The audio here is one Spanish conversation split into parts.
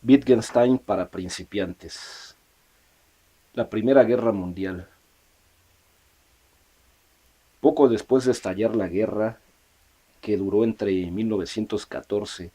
Wittgenstein para principiantes. La Primera Guerra Mundial. Poco después de estallar la guerra, que duró entre 1914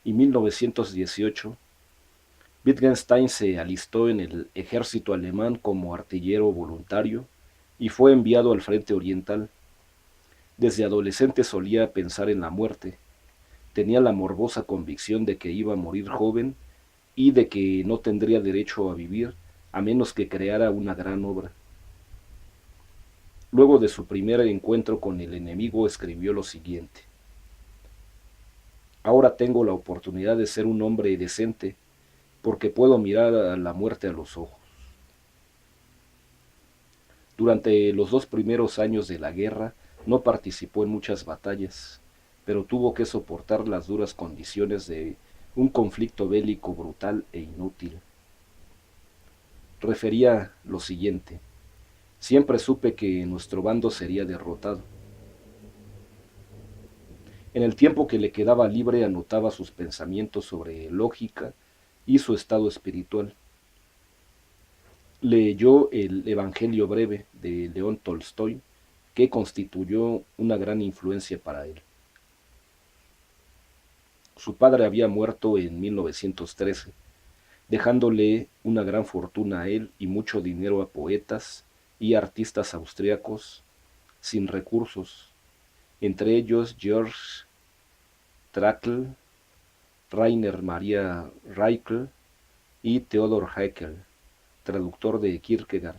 y 1918, Wittgenstein se alistó en el ejército alemán como artillero voluntario y fue enviado al frente oriental. Desde adolescente solía pensar en la muerte. Tenía la morbosa convicción de que iba a morir joven y de que no tendría derecho a vivir a menos que creara una gran obra. Luego de su primer encuentro con el enemigo escribió lo siguiente: ahora tengo la oportunidad de ser un hombre decente porque puedo mirar a la muerte a los ojos. Durante los 2 primeros años de la guerra no participó en muchas batallas, pero tuvo que soportar las duras condiciones de un conflicto bélico brutal e inútil. Refería lo siguiente: siempre supe que nuestro bando sería derrotado. En el tiempo que le quedaba libre anotaba sus pensamientos sobre lógica y su estado espiritual. Leyó el Evangelio breve de León Tolstoy, que constituyó una gran influencia para él. Su padre había muerto en 1913, dejándole una gran fortuna a él y mucho dinero a poetas y artistas austriacos sin recursos, entre ellos Georg Trakl, Rainer Maria Rilke y Theodor Heckel, traductor de Kierkegaard.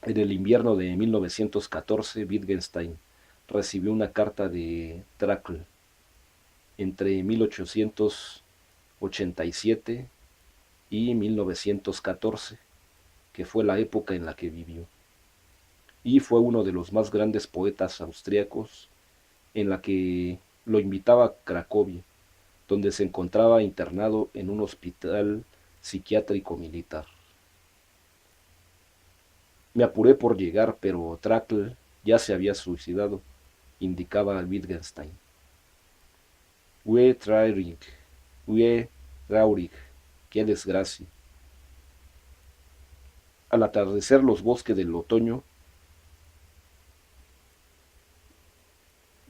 En el invierno de 1914, Wittgenstein recibió una carta de Trakl. Entre 1887 y 1914, que fue la época en la que vivió, y fue uno de los más grandes poetas austriacos, en la que lo invitaba a Cracovia, donde se encontraba internado en un hospital psiquiátrico militar. Me apuré por llegar, pero Trakl ya se había suicidado, indicaba Wittgenstein. Ue traurig, ue traurig, qué desgracia. Al atardecer los bosques del otoño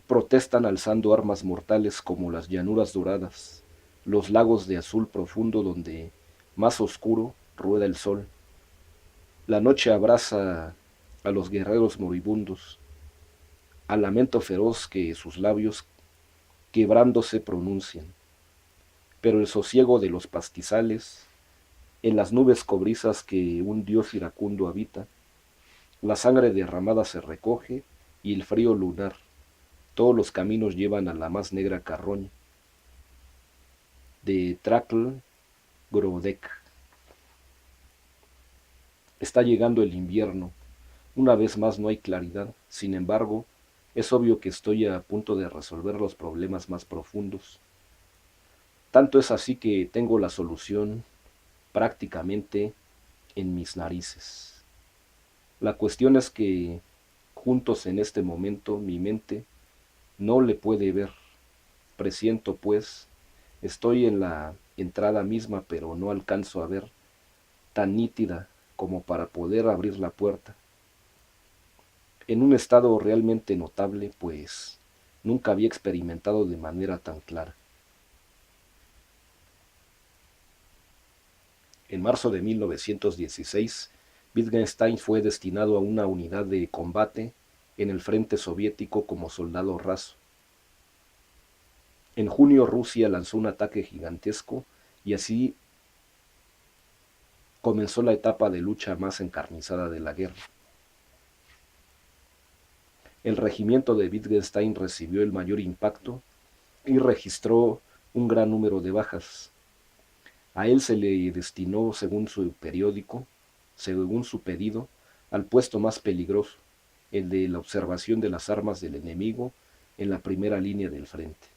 protestan alzando armas mortales como las llanuras doradas, los lagos de azul profundo donde, más oscuro, rueda el sol. La noche abraza a los guerreros moribundos, al lamento feroz que sus labios quebrándose pronuncian. Pero el sosiego de los pastizales, en las nubes cobrizas que un dios iracundo habita, la sangre derramada se recoge y el frío lunar, todos los caminos llevan a la más negra carroña. De Trakl Grodek. Está llegando el invierno. Una vez más no hay claridad. Sin embargo, es obvio que estoy a punto de resolver los problemas más profundos. Tanto es así que tengo la solución prácticamente en mis narices. La cuestión es que juntos en este momento mi mente no le puede ver. Presiento, pues, estoy en la entrada misma, pero no alcanzo a ver tan nítida como para poder abrir la puerta. En un estado realmente notable, pues nunca había experimentado de manera tan clara. En marzo de 1916, Wittgenstein fue destinado a una unidad de combate en el frente soviético como soldado raso. En junio Rusia lanzó un ataque gigantesco y así comenzó la etapa de lucha más encarnizada de la guerra. El regimiento de Wittgenstein recibió el mayor impacto y registró un gran número de bajas. A él se le destinó, según su periódico, según su pedido, al puesto más peligroso, el de la observación de las armas del enemigo en la primera línea del frente.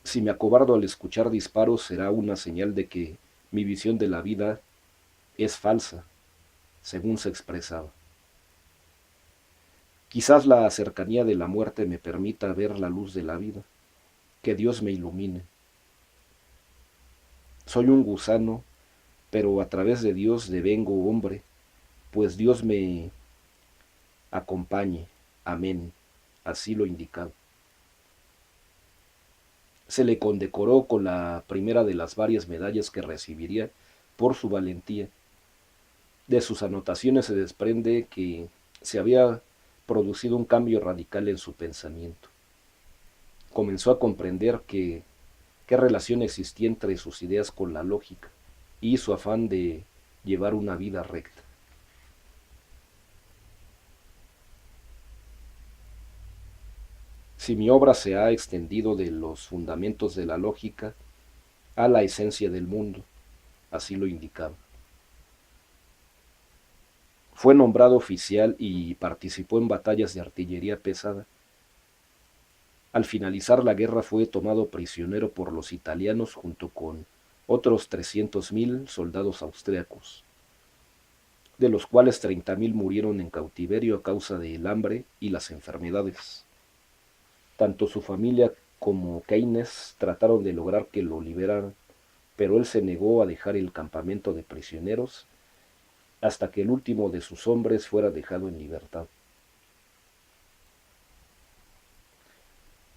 Si me acobardo al escuchar disparos será una señal de que mi visión de la vida es falsa, según se expresaba. Quizás la cercanía de la muerte me permita ver la luz de la vida. que Dios me ilumine. Soy un gusano, pero a través de Dios devengo hombre, pues Dios me acompañe. Amén. Así lo indicaba. Se le condecoró con la primera de las varias medallas que recibiría por su valentía. De sus anotaciones se desprende que se había producido un cambio radical en su pensamiento. Comenzó a comprender qué relación existía entre sus ideas con la lógica y su afán de llevar una vida recta. Si mi obra se ha extendido de los fundamentos de la lógica a la esencia del mundo, así lo indicaba. Fue nombrado oficial y participó en batallas de artillería pesada. Al finalizar la guerra fue tomado prisionero por los italianos junto con otros 300.000 soldados austriacos, de los cuales 30.000 murieron en cautiverio a causa del hambre y las enfermedades. Tanto su familia como Keynes trataron de lograr que lo liberaran, pero él se negó a dejar el campamento de prisioneros hasta que el último de sus hombres fuera dejado en libertad.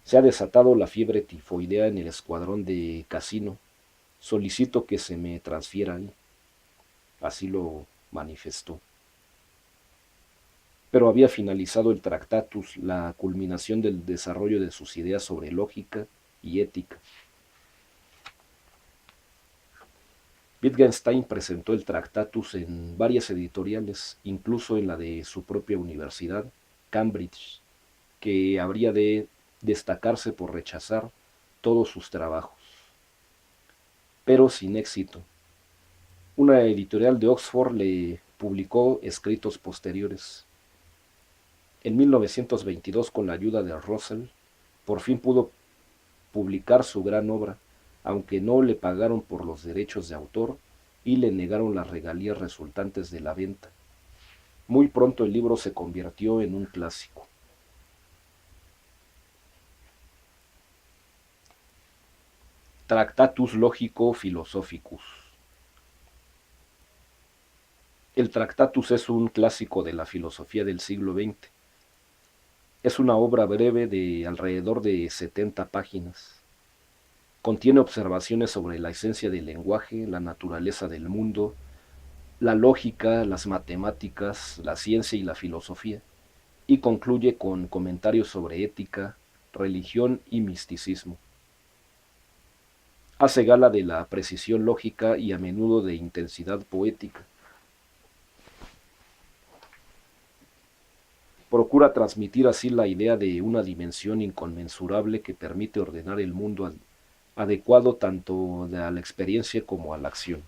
Se ha desatado la fiebre tifoidea en el escuadrón de Casino. Solicito que se me transfiera ahí. Así lo manifestó. Pero había finalizado el Tractatus, la culminación del desarrollo de sus ideas sobre lógica y ética. Wittgenstein presentó el Tractatus en varias editoriales, incluso en la de su propia universidad, Cambridge, que habría de destacarse por rechazar todos sus trabajos, pero sin éxito. Una editorial de Oxford le publicó escritos posteriores. En 1922, con la ayuda de Russell, por fin pudo publicar su gran obra, aunque no le pagaron por los derechos de autor y le negaron las regalías resultantes de la venta. Muy pronto el libro se convirtió en un clásico. Tractatus Logico Philosophicus. El Tractatus es un clásico de la filosofía del siglo XX. Es una obra breve de alrededor de 70 páginas. Contiene observaciones sobre la esencia del lenguaje, la naturaleza del mundo, la lógica, las matemáticas, la ciencia y la filosofía, y concluye con comentarios sobre ética, religión y misticismo. Hace gala de la precisión lógica y a menudo de intensidad poética. Procura transmitir así la idea de una dimensión inconmensurable que permite ordenar el mundo adecuado tanto a la experiencia como a la acción.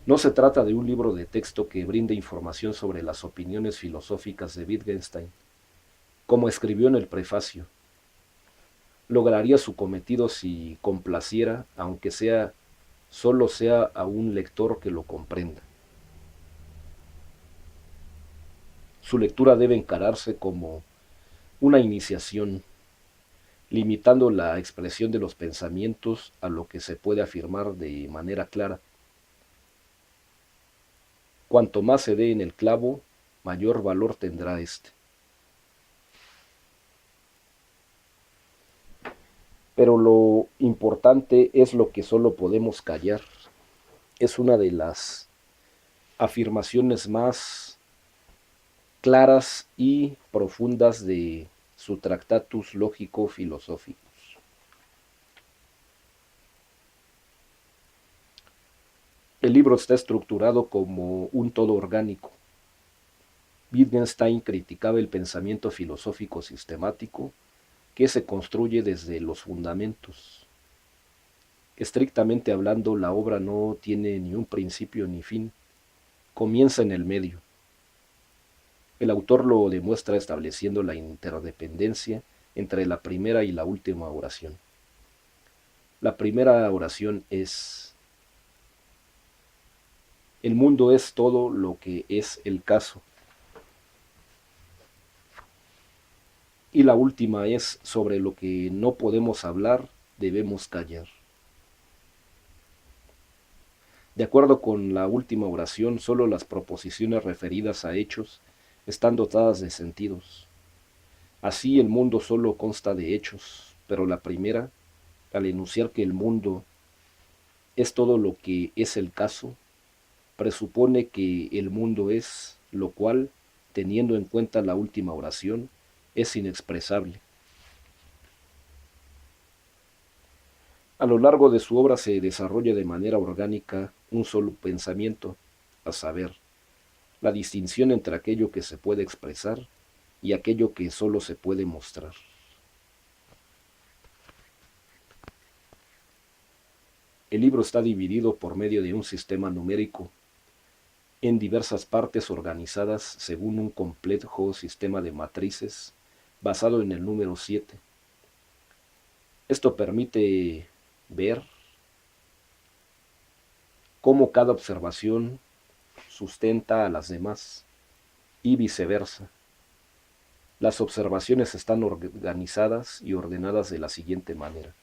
No se trata de un libro de texto que brinde información sobre las opiniones filosóficas de Wittgenstein. Como escribió en el prefacio, lograría su cometido si complaciera, aunque solo sea a un lector que lo comprenda. Su lectura debe encararse como una iniciación, limitando la expresión de los pensamientos a lo que se puede afirmar de manera clara. Cuanto más se dé en el clavo, mayor valor tendrá éste. Pero lo importante es lo que solo podemos callar. Es una de las afirmaciones más claras y profundas de su Tractatus Lógico-Philosophicus. El libro está estructurado como un todo orgánico. Wittgenstein criticaba el pensamiento filosófico sistemático que se construye desde los fundamentos. Estrictamente hablando, la obra no tiene ni un principio ni fin, comienza en el medio. El autor lo demuestra estableciendo la interdependencia entre la primera y la última oración. La primera oración es: el mundo es todo lo que es el caso. Y la última es: sobre lo que no podemos hablar, debemos callar. De acuerdo con la última oración, solo las proposiciones referidas a hechos están dotadas de sentidos. Así el mundo solo consta de hechos, pero la primera, al enunciar que el mundo es todo lo que es el caso, presupone que el mundo es, lo cual, teniendo en cuenta la última oración, es inexpresable. A lo largo de su obra se desarrolla de manera orgánica un solo pensamiento, a saber, la distinción entre aquello que se puede expresar y aquello que solo se puede mostrar. El libro está dividido por medio de un sistema numérico en diversas partes organizadas según un complejo sistema de matrices basado en el número 7. Esto permite ver cómo cada observación sustenta a las demás y viceversa. Las observaciones están organizadas y ordenadas de la siguiente manera: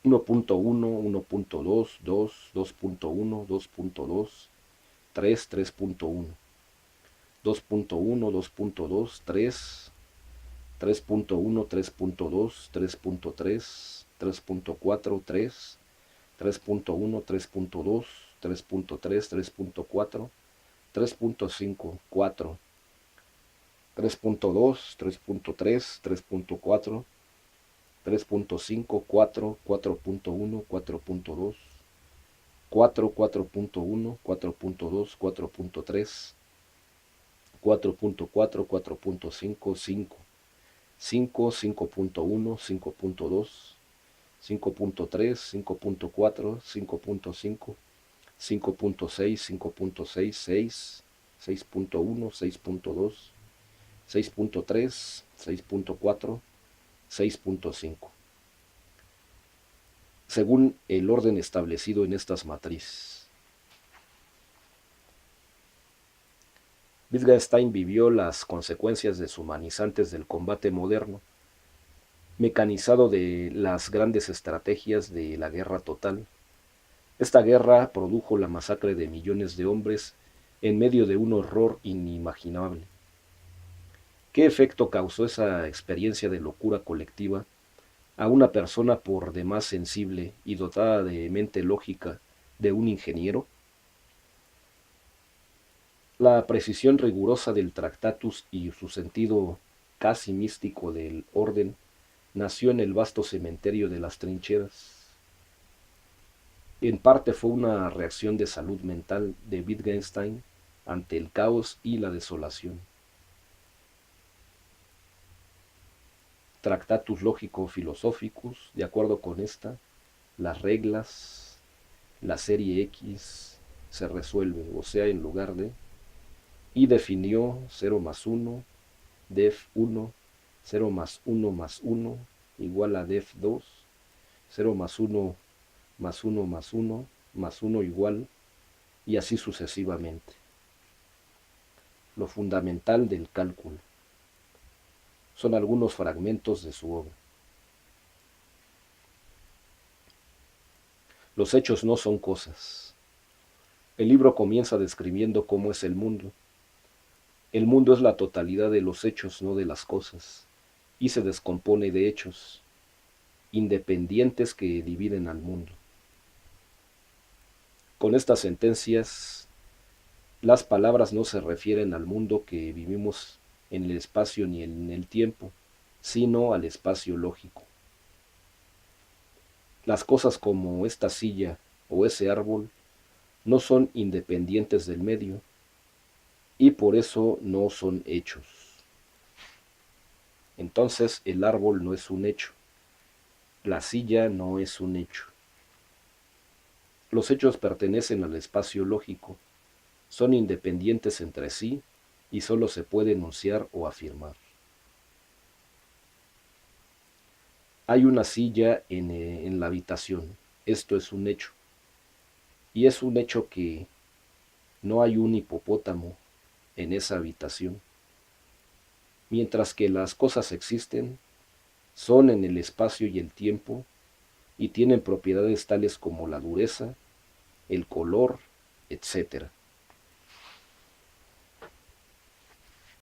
1.1, 1.2, 2, 2.1, 2.2, 3, 3.1, 2.1, 2.2, 3, 3.1, 3.2, 3.3, 3.4, 3, 3.1, 3.2, 3.3, 3.4, 3.5, 4, 3.2, 3.3, 3.4, 3.5, 4, 4.1, 4.2, 4, 4.1, 4.2, 4.3, 4.4, 4.5, 5, 5, 5.1, 5.2, 5.3, 5.4, 5.5, 5.6, 5.6, 6, 6.1, 6.2, 6.3, 6.4, 6.5, según el orden establecido en estas matrices. Wittgenstein vivió las consecuencias deshumanizantes del combate moderno, mecanizado de las grandes estrategias de la guerra total. Esta guerra produjo la masacre de millones de hombres en medio de un horror inimaginable. ¿Qué efecto causó esa experiencia de locura colectiva a una persona por demás sensible y dotada de mente lógica de un ingeniero? La precisión rigurosa del Tractatus y su sentido casi místico del orden nació en el vasto cementerio de las trincheras. En parte fue una reacción de salud mental de Wittgenstein ante el caos y la desolación. Tractatus Lógico-Philosophicus, de acuerdo con esta, las reglas, la serie X se resuelve, o sea, en lugar de, y definió 0 más 1, def 1, 0 más 1 más 1, igual a def 2, 0 más 1 más 1 más 1, más 1 igual, y así sucesivamente. Lo fundamental del cálculo. Son algunos fragmentos de su obra. Los hechos no son cosas. El libro comienza describiendo cómo es el mundo. El mundo es la totalidad de los hechos, no de las cosas, y se descompone de hechos independientes que dividen al mundo. Con estas sentencias, las palabras no se refieren al mundo que vivimos en el espacio ni en el tiempo, sino al espacio lógico. Las cosas como esta silla o ese árbol no son independientes del medio y por eso no son hechos. Entonces el árbol no es un hecho, la silla no es un hecho. Los hechos pertenecen al espacio lógico, son independientes entre sí y solo se puede enunciar o afirmar. Hay una silla en la habitación, esto es un hecho. Y es un hecho que no hay un hipopótamo en esa habitación. mientras que las cosas existen, son en el espacio y el tiempo, y tienen propiedades tales como la dureza, el color, etc.